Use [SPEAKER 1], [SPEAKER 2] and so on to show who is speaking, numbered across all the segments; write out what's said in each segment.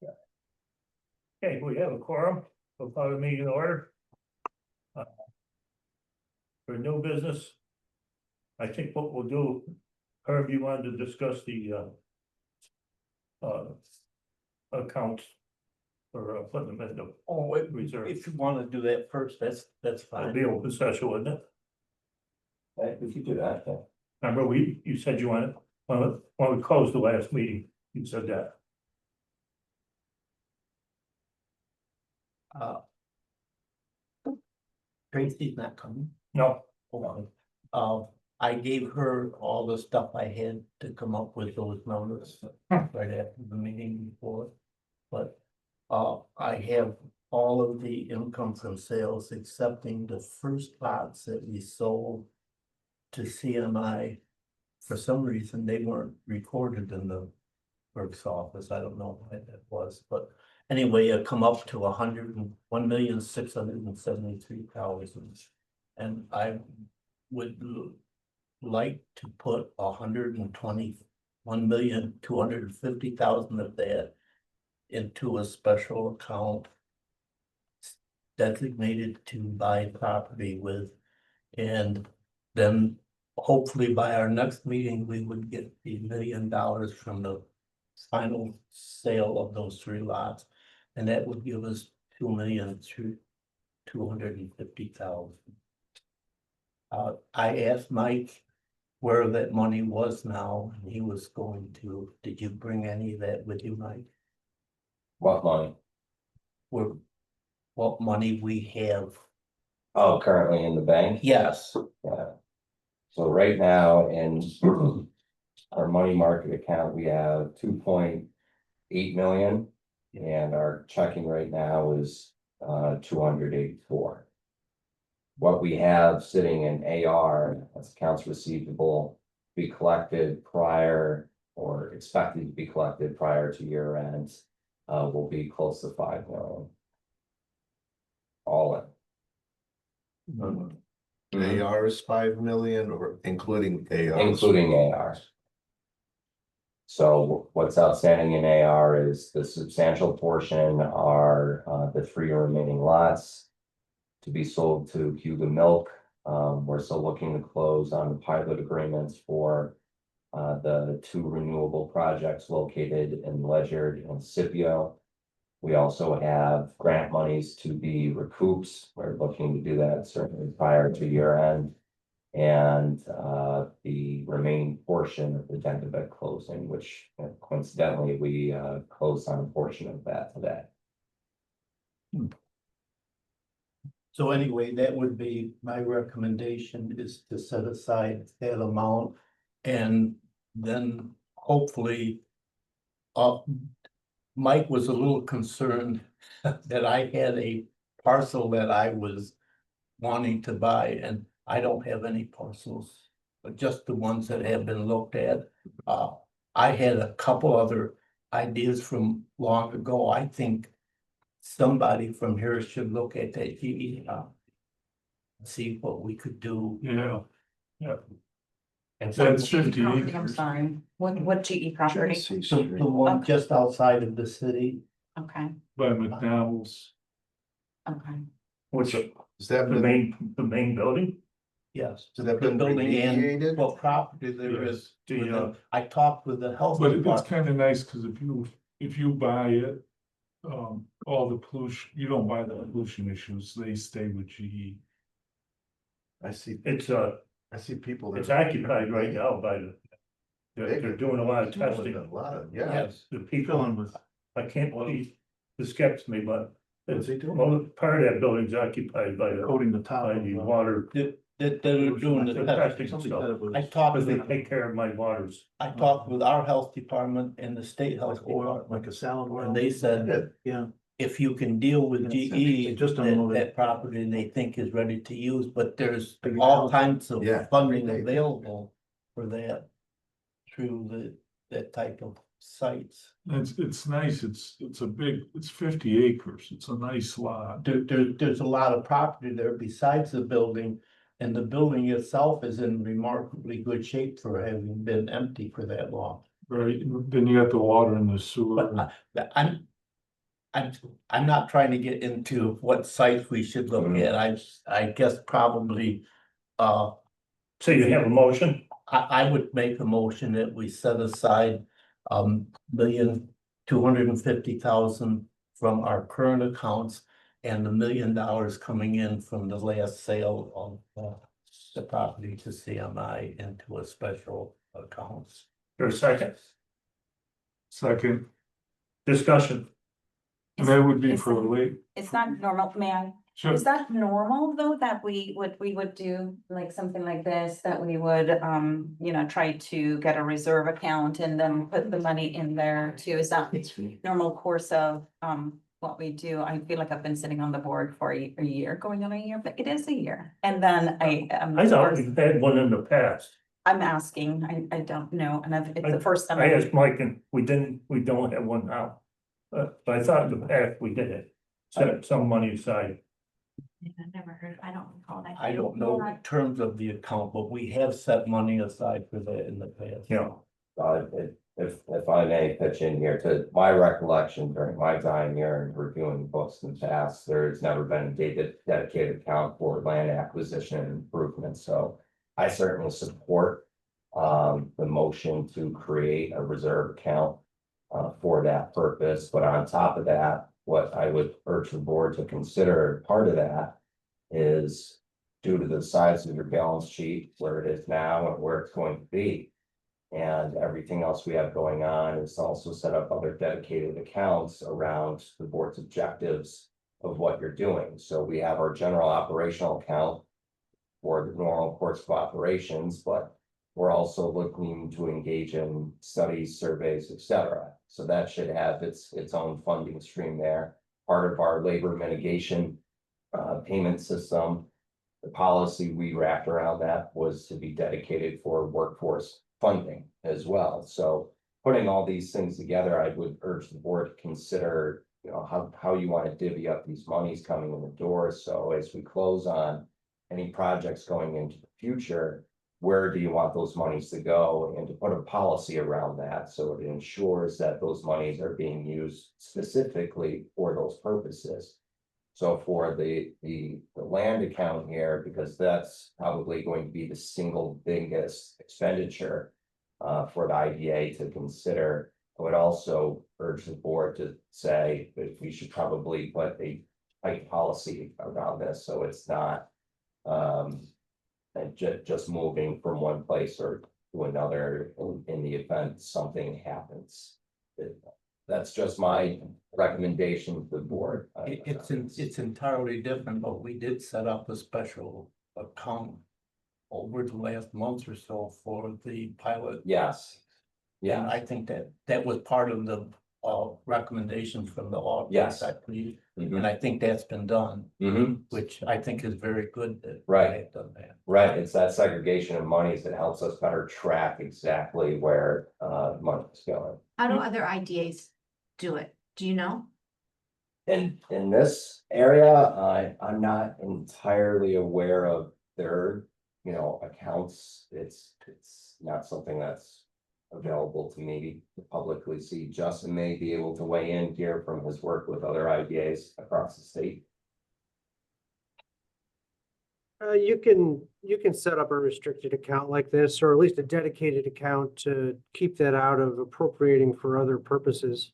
[SPEAKER 1] Okay, we have a quorum, we'll call the meeting in order. For new business. I think what we'll do, Herb, you wanted to discuss the accounts. For putting them in the reserve.
[SPEAKER 2] If you wanna do that first, that's
[SPEAKER 1] It'll
[SPEAKER 2] fine.
[SPEAKER 1] be open session, wouldn't it?
[SPEAKER 3] We could do that, yeah.
[SPEAKER 1] Remember, you said you wanted, when we closed the last meeting, you said that.
[SPEAKER 2] Tracy's not coming.
[SPEAKER 1] No,
[SPEAKER 2] Hold on. I gave her all the stuff I had to come up with those numbers right after the meeting before. But I have all of the income from sales excepting the first lots that we sold to CMI. For some reason, they weren't recorded in the clerk's office. I don't know why that was, but anyway, it come up to 101,673,000. And I would like to put 121,250,000 of that into a special account designated to buy property with. And then hopefully by our next meeting, we would get the $1 million from the final sale of those 3 lots. And that would give us 2,250,000. I asked Mike where that money was now, and he was going to, did you bring any of that with you, Mike?
[SPEAKER 3] What money?
[SPEAKER 2] What money we have?
[SPEAKER 3] Oh, currently in the bank?
[SPEAKER 2] Yes.
[SPEAKER 3] Yeah. So right now in our money market account, we have 2.8 million. And our checking right now is 284. What we have sitting in AR, that's accounts receivable, be collected prior or expected to be collected prior to year end, will be close to 5 million. All in.
[SPEAKER 4] AR is 5 million or including AR?
[SPEAKER 3] Including AR. So what's outstanding in AR is the substantial portion are the 3 remaining lots to be sold to Cayuga Milk. We're still looking to close on the pilot agreements for the 2 renewable projects located in Ledyard and Scipio. We also have grant monies to be recouped. We're looking to do that certainly prior to year end. And the remaining portion of the Dentabet closing, which coincidentally we closed on a portion of that today.
[SPEAKER 2] So anyway, that would be my recommendation, is to set aside that amount. And then hopefully, Mike was a little concerned that I had a parcel that I was wanting to buy, and I don't have any parcels, but just the ones that have been looked at. I had a couple other ideas from long ago. I think somebody from here should look at that GE, see what we could do.
[SPEAKER 1] yeah, yeah.
[SPEAKER 2] And
[SPEAKER 1] That's
[SPEAKER 2] so
[SPEAKER 1] 50
[SPEAKER 5] I'm
[SPEAKER 1] acres.
[SPEAKER 5] sorry, what GE property?
[SPEAKER 2] the one just outside of the city.
[SPEAKER 5] Okay,
[SPEAKER 1] By McDonald's.
[SPEAKER 5] okay.
[SPEAKER 1] Which,
[SPEAKER 4] Is that
[SPEAKER 1] the
[SPEAKER 4] been,
[SPEAKER 1] main building?
[SPEAKER 2] Yes.
[SPEAKER 4] has that
[SPEAKER 2] The
[SPEAKER 4] been
[SPEAKER 2] building and
[SPEAKER 4] remediated?
[SPEAKER 2] what property there is.
[SPEAKER 1] The,
[SPEAKER 2] I talked with the health
[SPEAKER 6] But it's
[SPEAKER 2] department.
[SPEAKER 6] kind of nice, because if you buy it, all the pollution, you don't buy the pollution issues, they stay with GE.
[SPEAKER 4] I see,
[SPEAKER 1] it's
[SPEAKER 4] I see people.
[SPEAKER 1] it's occupied right now by they're doing a lot of
[SPEAKER 4] A
[SPEAKER 1] testing.
[SPEAKER 4] lot of, yeah.
[SPEAKER 2] Yes,
[SPEAKER 1] The people, I can't believe, this gets me, but
[SPEAKER 4] What's he doing?
[SPEAKER 1] well, part of that building's occupied by the,
[SPEAKER 4] Coating the top.
[SPEAKER 1] by the water.
[SPEAKER 2] that they're doing the
[SPEAKER 1] The
[SPEAKER 2] testing.
[SPEAKER 1] testing stuff.
[SPEAKER 2] I talked
[SPEAKER 1] Because they
[SPEAKER 2] with,
[SPEAKER 1] take care of my waters.
[SPEAKER 2] I talked with our health department and the state health department,
[SPEAKER 4] Like a salad oil.
[SPEAKER 2] and they said,
[SPEAKER 4] Yeah.
[SPEAKER 2] if you can deal with
[SPEAKER 4] That's
[SPEAKER 2] GE,
[SPEAKER 4] interesting. Just
[SPEAKER 2] that,
[SPEAKER 4] unloaded.
[SPEAKER 2] that property they think is ready to use, but there's
[SPEAKER 4] Figure
[SPEAKER 2] all
[SPEAKER 4] out.
[SPEAKER 2] kinds of
[SPEAKER 4] Yeah.
[SPEAKER 2] funding
[SPEAKER 4] Great.
[SPEAKER 2] available for that. Through that type of sites.
[SPEAKER 6] It's nice, it's 50 acres, it's a nice lot.
[SPEAKER 2] There's a lot of property there besides the building. And the building itself is in remarkably good shape for having been empty for that long.
[SPEAKER 6] Right, then you got the water and the sewer.
[SPEAKER 2] But I'm, I'm not trying to get into what sites we should look at. I guess probably,
[SPEAKER 1] So you have a motion?
[SPEAKER 2] I would make a motion that we set aside, $1,250,000 from our current accounts and $1 million coming in from the last sale of, the property to CMI into a special accounts.
[SPEAKER 1] For a second,
[SPEAKER 6] Second,
[SPEAKER 1] discussion.
[SPEAKER 6] and that would be
[SPEAKER 5] Is
[SPEAKER 6] for
[SPEAKER 5] that-
[SPEAKER 6] late.
[SPEAKER 5] It's not normal, may I?
[SPEAKER 6] Sure.
[SPEAKER 5] Is that normal though, that we would do like something like this, that we would, try to get a reserve account and then put the money in there too? Is that normal course of, what we do? I feel like I've been sitting on the board for a year, going on a year, but it is a year. And then
[SPEAKER 1] I thought we've had one in the past.
[SPEAKER 5] I'm asking, I don't know, and it's the first time.
[SPEAKER 1] I asked Mike and we don't have one now. But I thought in the past we did it, set some money aside.
[SPEAKER 5] I never heard, I don't recall that.
[SPEAKER 2] I don't know in terms of the account, but we have set money aside for that in the past.
[SPEAKER 1] Yeah.
[SPEAKER 3] If I may pitch in here, to my recollection during my time here and reviewing books in the past, there's never been a dedicated account for land acquisition and improvement, so I certainly support the motion to create a reserve account for that purpose, but on top of that, what I would urge the board to consider, part of that is due to the size of your balance sheet, where it is now and where it's going to be. And everything else we have going on is also set up other dedicated accounts around the board's objectives of what you're doing. So we have our general operational account for the normal course of operations, but we're also looking to engage in studies, surveys, etc. So that should have its own funding stream there. Part of our labor mitigation payment system, the policy we wrapped around that was to be dedicated for workforce funding as well. So putting all these things together, I would urge the board to consider, how you want to divvy up these monies coming in the door. So as we close on any projects going into the future, where do you want those monies to go, and to put a policy around that so it ensures that those monies are being used specifically for those purposes. So for the land account here, because that's probably going to be the single biggest expenditure for the IDA to consider, I would also urge the board to say that we should probably put a tight policy around this, so it's not and just moving from one place or to another in the event something happens. That's just my recommendation to the board.
[SPEAKER 2] It's entirely different, but we did set up a special account over the last month or so for the pilot.
[SPEAKER 3] Yes.
[SPEAKER 2] And
[SPEAKER 3] Yeah,
[SPEAKER 2] I think that was part of the recommendation from the audit.
[SPEAKER 3] Yes.
[SPEAKER 2] I believe,
[SPEAKER 3] Mhm.
[SPEAKER 2] and I think that's been done,
[SPEAKER 3] Mhm.
[SPEAKER 2] which I think is very good that.
[SPEAKER 3] Right.
[SPEAKER 2] they've done that.
[SPEAKER 3] Right, it's that segregation of monies that helps us better track exactly where money's going.
[SPEAKER 7] How do other IDAs do it? Do you know?
[SPEAKER 3] In this area, I'm not entirely aware of their, accounts. It's not something that's available to me to publicly see. Justin may be able to weigh in here from his work with other IDAs across the state.
[SPEAKER 8] You can set up a restricted account like this, or at least a dedicated account to keep that out of appropriating for other purposes.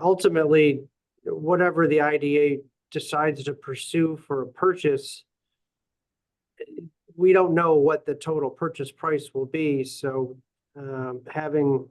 [SPEAKER 8] Ultimately, whatever the IDA decides to pursue for a purchase, we don't know what the total purchase price will be, so having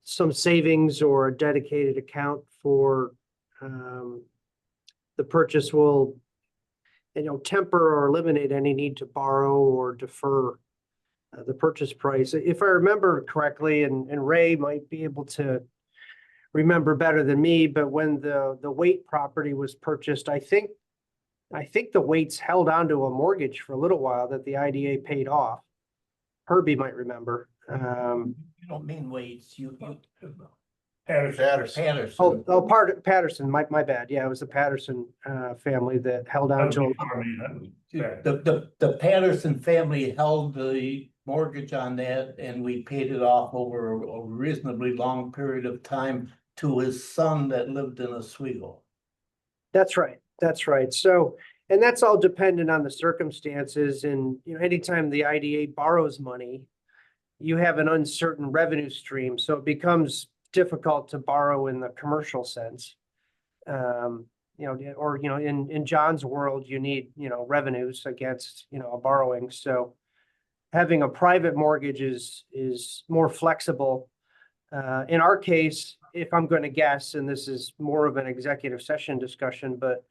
[SPEAKER 8] some savings or a dedicated account for the purchase will temper or eliminate any need to borrow or defer the purchase price. If I remember correctly, and Ray might be able to remember better than me, but when the Waite property was purchased, I think the Waites held onto a mortgage for a little while that the IDA paid off. Herbie might remember.
[SPEAKER 2] You don't mean Waits,
[SPEAKER 1] Patterson.
[SPEAKER 2] Patterson.
[SPEAKER 8] Patterson, my bad. Yeah, it was the Patterson family that held on to.
[SPEAKER 2] The Patterson family held the mortgage on that, and we paid it off over a reasonably long period of time. to his son that lived in Oswego.
[SPEAKER 8] That's right, that's right. So, and that's all dependent on the circumstances and, anytime the IDA borrows money, you have an uncertain revenue stream, so it becomes difficult to borrow in the commercial sense. Or, in John's world, you need, revenues against, a borrowing, so having a private mortgage is more flexible. In our case, if I'm going to guess, and this is more of an executive session discussion, but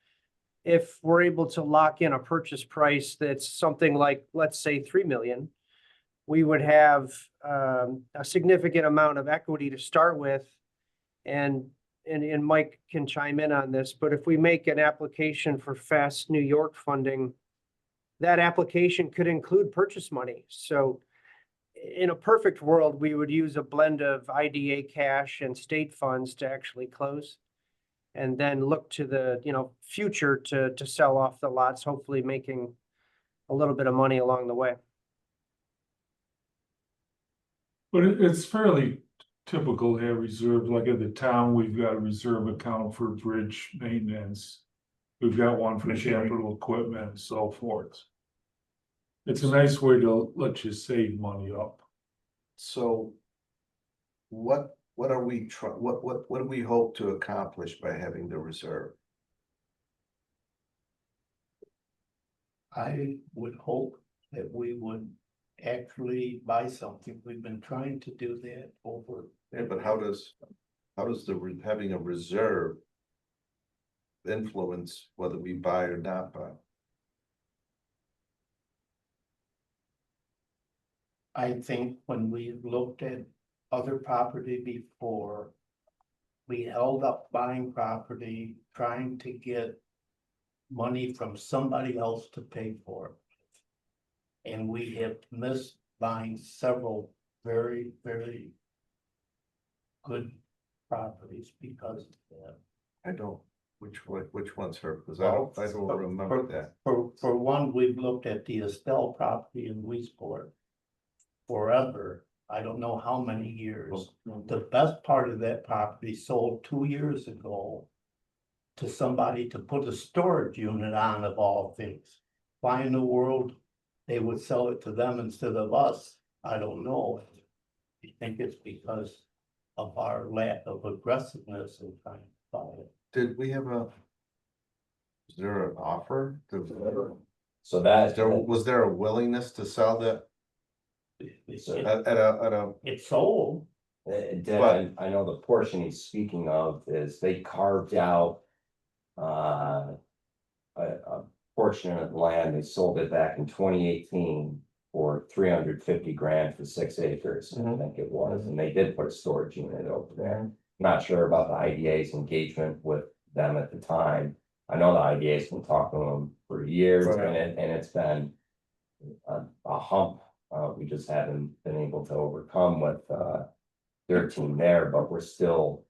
[SPEAKER 8] if we're able to lock in a purchase price that's something like, let's say, 3 million, we would have a significant amount of equity to start with. And Mike can chime in on this, but if we make an application for Fast New York funding, that application could include purchase money. So in a perfect world, we would use a blend of IDA cash and state funds to actually close. And then look to the, future to sell off the lots, hopefully making a little bit of money along the way.
[SPEAKER 6] But it's fairly typical to have reserve, like at the town, we've got a reserve account for bridge maintenance. We've got one for capital equipment and so forth. It's a nice way to let you save money up.
[SPEAKER 4] So what are we what do we hope to accomplish by having the reserve?
[SPEAKER 2] I would hope that we would actually buy something. We've been trying to do that over.
[SPEAKER 4] Yeah, but how does having a reserve influence whether we buy or not buy?
[SPEAKER 2] I think when we looked at other property before, we held up buying property, trying to get money from somebody else to pay for it. And we have missed buying several very, very good properties because of that.
[SPEAKER 4] I don't, which one's her, because I don't remember that.
[SPEAKER 2] For one, we've looked at the Estelle property in Weesport forever. I don't know how many years. The best part of that property sold 2 years ago to somebody to put a storage unit on, of all things. Why in the world they would sell it to them instead of us, I don't know. I think it's because of our lack of aggressiveness in trying to buy it.
[SPEAKER 4] Did we have is there an offer?
[SPEAKER 3] So that,
[SPEAKER 4] Was there a willingness to sell that at a?
[SPEAKER 2] It's sold.
[SPEAKER 3] I know the portion he's speaking of is they carved out a portion of land. They sold it back in 2018 for 350 grand for 6 acres, I think it was, and they did put a storage unit over there. Not sure about the IDA's engagement with them at the time. I know the IDA's been talking to them for years, and it's been a hump. We just haven't been able to overcome with their team there, but we're still,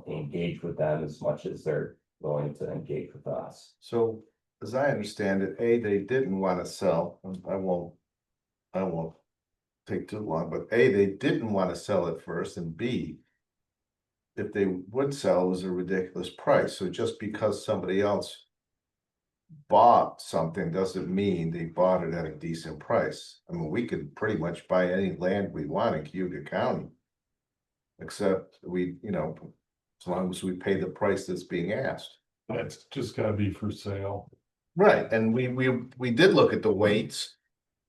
[SPEAKER 3] engaged with them as much as they're willing to engage with us.
[SPEAKER 4] So, as I understand it, A, they didn't want to sell. I won't take too long, but A, they didn't want to sell it first, and B, if they would sell, it was a ridiculous price. So just because somebody else bought something doesn't mean they bought it at a decent price. I mean, we could pretty much buy any land we want in Cayuga County. Except we, as long as we pay the price that's being asked.
[SPEAKER 6] That's just gotta be for sale.
[SPEAKER 4] Right, and we did look at the weights,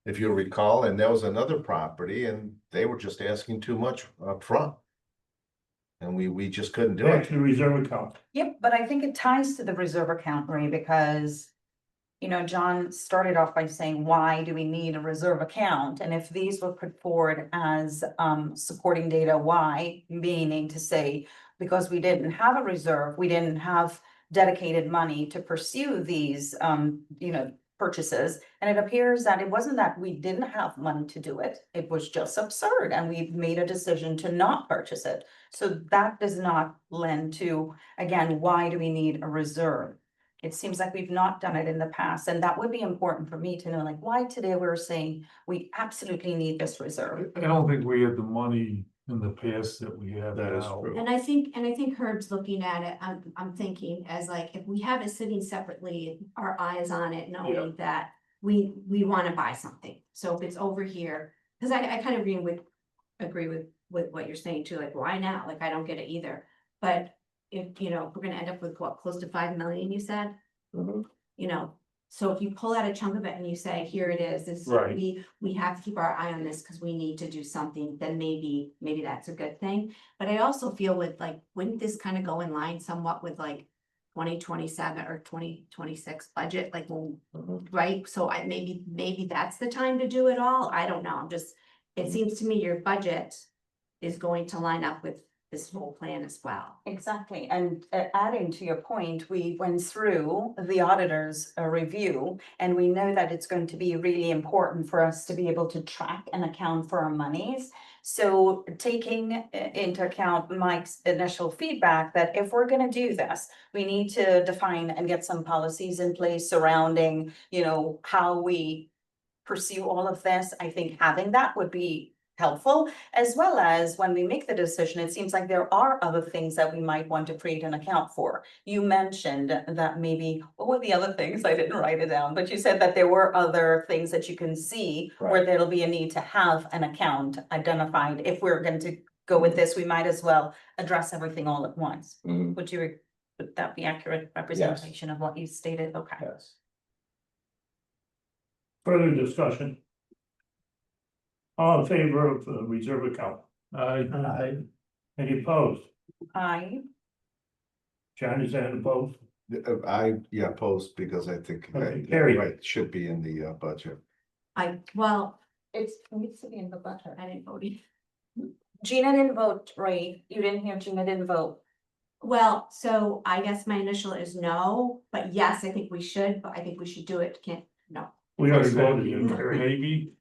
[SPEAKER 4] if you recall, and there was another property and they were just asking too much up front. And we just couldn't do
[SPEAKER 1] Back
[SPEAKER 4] it.
[SPEAKER 1] to the reserve account.
[SPEAKER 5] Yep, but I think it ties to the reserve account, Ray, because John started off by saying, why do we need a reserve account? And if these were put forward as supporting data, why, meaning to say, because we didn't have a reserve, we didn't have dedicated money to pursue these purchases. And it appears that it wasn't that we didn't have money to do it. It was just absurd. And we've made a decision to not purchase it. So that does not lend to, again, why do we need a reserve? It seems like we've not done it in the past. And that would be important for me to know, like, why today we're saying we absolutely need this reserve.
[SPEAKER 6] I don't think we had the money in the past that we have
[SPEAKER 1] That is
[SPEAKER 6] now.
[SPEAKER 1] true.
[SPEAKER 7] And I think Herb's looking at it, I'm thinking as like, if we have it sitting separately, our eyes on it, knowing that we wanna buy something. So if it's over here, cause I kind of agree with what you're saying too, like, why now? Like, I don't get it either. But if, you know, we're gonna end up with what, close to 5 million, you said?
[SPEAKER 3] Mhm.
[SPEAKER 7] You know, so if you pull out a chunk of it and you say, here it is, this,
[SPEAKER 6] Right.
[SPEAKER 7] we have to keep our eye on this because we need to do something, then maybe that's a good thing. But I also feel with like, wouldn't this kind of go in line somewhat with like 2027 or 2026 budget, like, well,
[SPEAKER 3] Mhm.
[SPEAKER 7] right? So maybe that's the time to do it all. I don't know. It seems to me your budget is going to line up with this whole plan as well.
[SPEAKER 5] Exactly, and adding to your point, we went through the auditor's review, and we know that it's going to be really important for us to be able to track and account for our monies. So taking into account Mike's initial feedback that if we're gonna do this, we need to define and get some policies in place surrounding, you know, how we pursue all of this. I think having that would be helpful, as well as when we make the decision, it seems like there are other things that we might want to create an account for. You mentioned that maybe, what were the other things? I didn't write it down, but you said that there were other things that you can see where
[SPEAKER 3] Right.
[SPEAKER 5] there'll be a need to have an account identified. If we're going to go with this, we might as well address everything all at once.
[SPEAKER 3] Mhm.
[SPEAKER 5] Would that be accurate representation of what you stated? Okay.
[SPEAKER 3] Yes.
[SPEAKER 1] Further discussion? All in favor of the reserve account? Any opposed?
[SPEAKER 5] I,
[SPEAKER 1] John, is that opposed?
[SPEAKER 4] Yeah, post, because I think,
[SPEAKER 1] Okay, carry.
[SPEAKER 4] right, should be in the budget.
[SPEAKER 5] it needs to be in the budget.
[SPEAKER 7] I didn't vote either.
[SPEAKER 5] Gina didn't vote, Ray. You didn't hear Gina didn't vote.
[SPEAKER 7] Well, so I guess my initial is no, but yes, I think we should, but I think we should do it, no.
[SPEAKER 1] We already
[SPEAKER 6] What's that?
[SPEAKER 1] voted. You carried.
[SPEAKER 6] Maybe.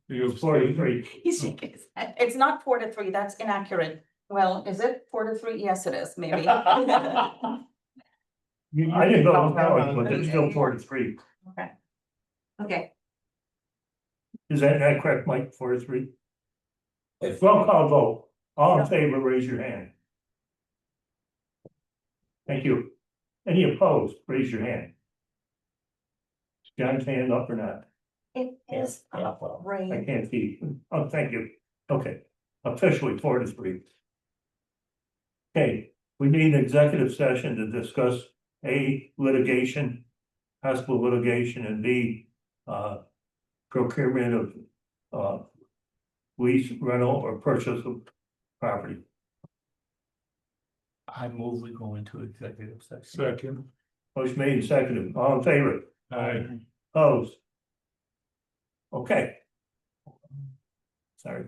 [SPEAKER 6] You
[SPEAKER 1] It's 43.
[SPEAKER 7] He's shaking his head.
[SPEAKER 5] It's not 4-3, that's inaccurate. Well, is it 4-3? Yes, it is, maybe.
[SPEAKER 1] I didn't vote no, but it's still 4-3.
[SPEAKER 7] Okay,
[SPEAKER 1] Is that not correct, Mike? 4-3?
[SPEAKER 3] If-
[SPEAKER 1] Roll call vote. All in favor, raise your hand. Thank you. Any opposed, raise your hand. Is John's hand up or not?
[SPEAKER 5] It is
[SPEAKER 3] Yeah,
[SPEAKER 5] up,
[SPEAKER 3] well,
[SPEAKER 1] I
[SPEAKER 5] Ray.
[SPEAKER 1] can't see. Oh, thank you. Okay, officially 4-3. Okay, we need an executive session to discuss A, litigation, possible litigation, and B, procurement of, lease, rental, or purchase of property.
[SPEAKER 2] I move we go into executive session.
[SPEAKER 6] Second,
[SPEAKER 1] Motion made and seconded. All in favor?
[SPEAKER 6] I,
[SPEAKER 1] Opposed? Okay. Sorry.